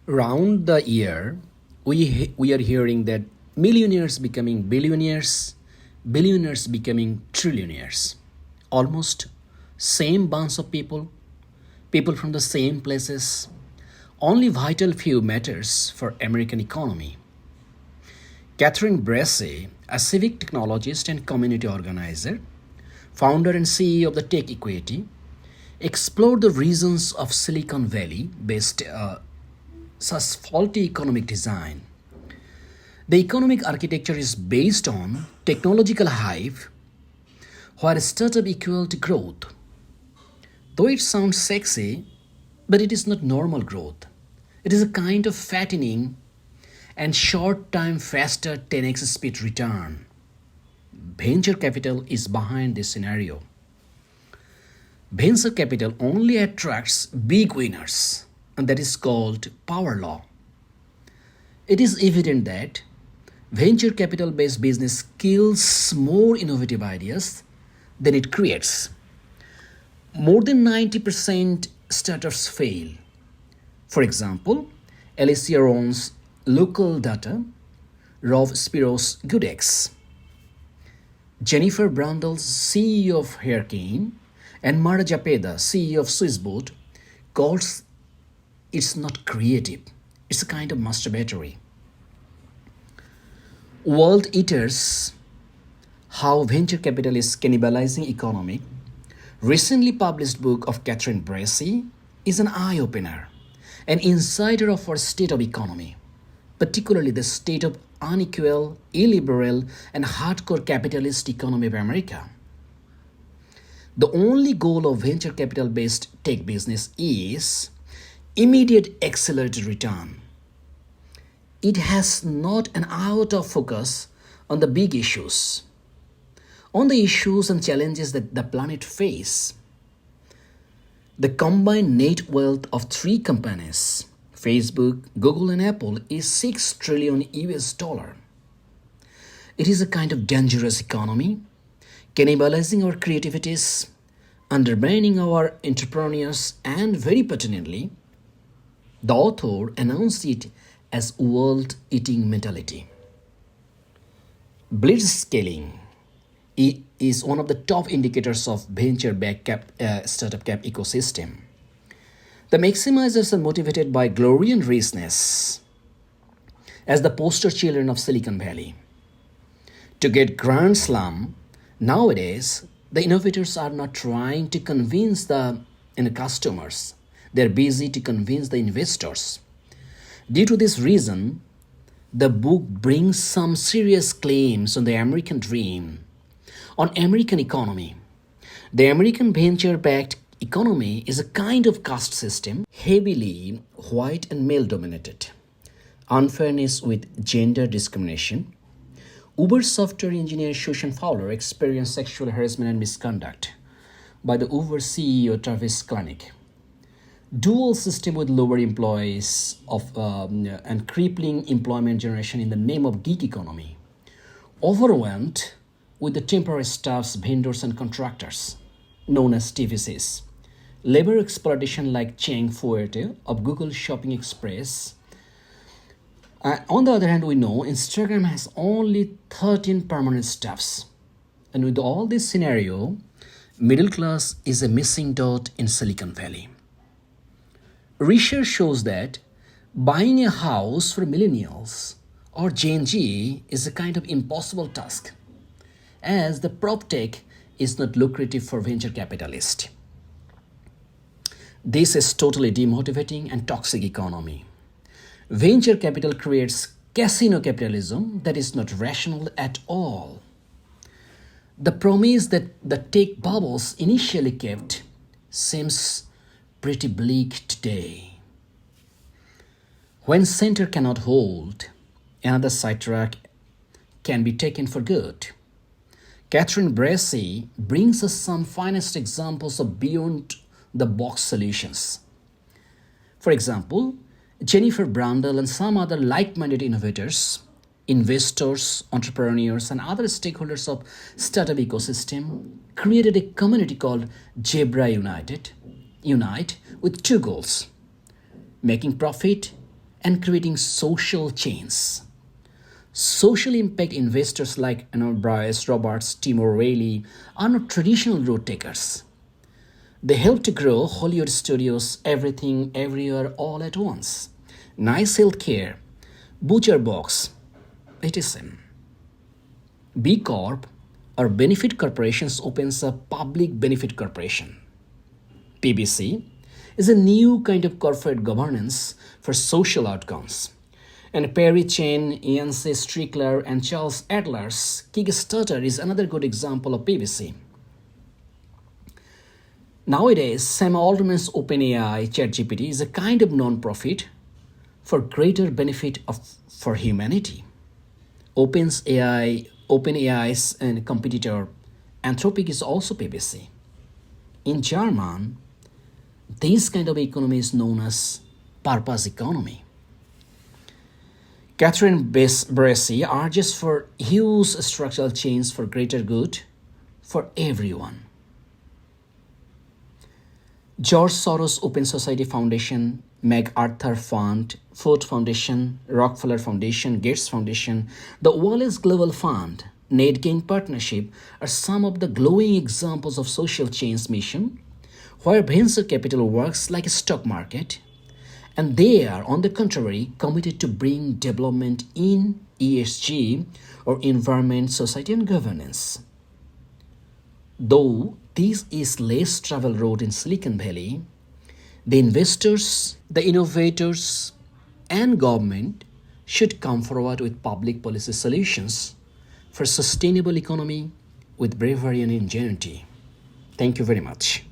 Round the year, we are hearing that millionaires becoming billionaires, billionaires becoming trillionaires. Almost same bunch of people, people from the same places. Only vital few matters for American economy. Catherine Bracy, a civic technologist and community organizer, founder and CEO of the Tech Equity, explored the reasons of Silicon Valley based such faulty economic design. The economic architecture is based on technological hype, where startup equal to growth. Though it sounds sexy, but it is not normal growth. It is a kind of fattening and short time faster 10x speed return. Venture capital is behind this scenario. Venture capital only attracts big winners, and that is called power law. It is evident that venture capital based business kills more innovative ideas than it creates. More than 90% startups fail. For example, Alicia Ron's local data, Rob Spiro's GoodX, Jennifer Brandl's CEO of Hurricane, and Mara Japeda, CEO of Swissboat, calls it's not creative. It's a kind of masturbatory. World Eaters, How Venture Capital is Cannibalizing Economy, recently published book of Catherine Bracy, is an eye-opener, an insider of our state of economy, particularly the state of unequal, illiberal, and hardcore capitalist economy of America. The only goal of venture capital based tech business is immediate accelerated return. It has not an iota of focus on the big issues, on the issues and challenges that the planet face. The combined net wealth of three companies, Facebook, Google, and Apple, is 6 trillion US dollar. It is a kind of dangerous economy, cannibalizing our creativities, undermining our entrepreneurs, and very pertinently, the author announced it as world-eating mentality. Blitzscaling is one of the top indicators of venture-backed startup cap ecosystem. The maximizers are motivated by glory and richness as the poster children of Silicon Valley. To get Grand Slam, nowadays, the innovators are not trying to convince the customers. They're busy to convince the investors. Due to this reason, the book brings some serious claims on the American dream, on American economy. The American venture-backed economy is a kind of caste system, heavily white and male-dominated, unfairness with gender discrimination. Uber software engineer Susan Fowler experienced sexual harassment and misconduct by the Uber CEO Travis Kalanick. Dual system with lower employees and crippling employment generation in the name of gig economy. Overwhelmed with the temporary staffs, vendors, and contractors, known as TVCs. Labor exploitation like Cheng Fuerte of Google Shopping Express. On the other hand, we know Instagram has only 13 permanent staffs. And with all this scenario, middle class is a missing dot in Silicon Valley. Research shows that buying a house for millennials or Gen Z is a kind of impossible task, as the prop tech is not lucrative for venture capitalists. This is totally demotivating and toxic economy. Venture capital creates casino capitalism that is not rational at all. The promise that the tech bubbles initially kept seems pretty bleak today. When center cannot hold, another sidetrack can be taken for good. Catherine Bracy brings us some finest examples of beyond the box solutions. For example, Jennifer Brandl and some other like-minded innovators, investors, entrepreneurs, and other stakeholders of startup ecosystem created a community called Unite with two goals: making profit and creating social change. Social impact investors like Bryce Roberts, Tim O'Reilly are not traditional road takers. They help to grow Hollywood studios, everything, everywhere, all at once. Nice healthcare, butcher box, etc. B Corp or benefit corporations opens a public benefit corporation. PBC is a new kind of corporate governance for social outcomes. And Perry Chen, Ian C. Strickler, and Charles Adler's Kickstarter is another good example of PBC. Nowadays, Sam Altman's OpenAI ChatGPT is a kind of non-profit for greater benefit for humanity. OpenAI's and competitor Anthropic is also PBC. In German, this kind of economy is known as purpose economy. Catherine Bracy argues for huge structural change for greater good for everyone. George Soros Open Society Foundation, MacArthur Fund, Ford Foundation, Rockefeller Foundation, Gates Foundation, the Wallace Global Fund, NetGain Partnership are some of the glowing examples of social change mission where venture capital works like a stock market, and they are, on the contrary, committed to bring development in ESG or environment, society, and governance. Though this is less traveled road in Silicon Valley, the investors, the innovators, and government should come forward with public policy solutions for sustainable economy with bravery and ingenuity. Thank you very much.